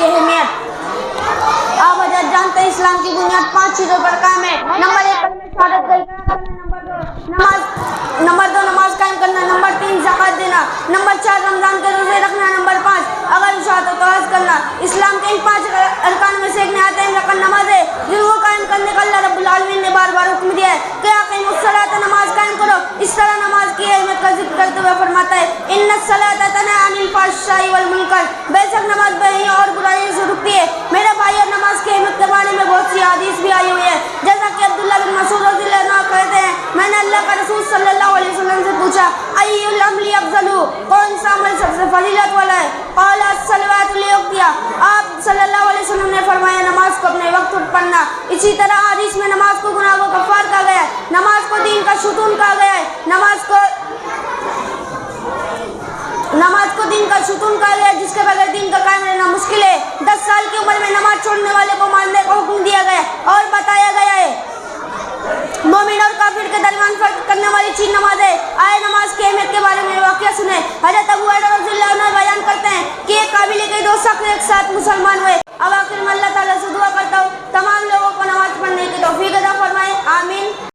کی اہمیت آپ حضرات جانتے ہیں اسلام کی بنیاد 5 چیزوں پر قائم ہے. نمبر 1 شہادت نمبر 2 نماز قائم کرنا, نمبر 3 زکوٰۃ دینا, نمبر 4 رمضان کے روزے رکھنا, نمبر 5 اگر شہادت و عہد کرنا. اسلام کے ان 5 ارکان میں سے ایک نہایت اہم رکن نماز ہے, جن کو قائم کرنے کا اللہ رب العالمین نے بار بار حکم دیا ہے کہ اقیموا الصلاۃ, نماز قائم کرو. اس طرح نماز کی اہمیت کا ذکر کرتے ہوئے فرماتا ہے ان الصلاۃ تنہی عن الفحشاء والمنکر, بے شک نماز برائیوں اور برائیوں سے رکتی ہے. میرے بھائی, اور نماز کی اہمیت کے بارے میں بہت سی حدیث بھی آئی ہوئی ہے, جیسا کہ عبداللہ بن مسعود رضی اللہ عنہ کہتے ہیں میں نے اللہ کا رسول صلی اللہ علیہ وسلم سے پوچھا ای العمل افضل, کون سا عمل سب سے فضیلت والا ہے؟ قال الصلوات لوقتها, آپ صلی اللہ علیہ وسلم نے فرمایا نماز کو اپنے وقت پر پڑھنا. اسی طرح حدیث میں نماز کو گناہ کو کفار کہا گیا ہے, نماز کو دین کا ستون کہا گیا ہے, نماز کو دین کا ستون کہا گیا ہے جس کے بغیر دین کا قائم رہنا مشکل ہے. 10 سال کی عمر میں نماز چھوڑنے والے کو مارنے کا حکم دیا گیا اور بتایا گیا ہے مومن اور کافر کے درمیان فرق کرنے والی چیز نماز ہے. آئے نماز کی اہمیت کے بارے میں واقعہ سنیں. حضرت ابو ہریرہ رضی اللہ عنہ بیان کرتے ہیں کہ ایک قبیلے کے 2 شخص ایک ساتھ مسلمان ہوئے.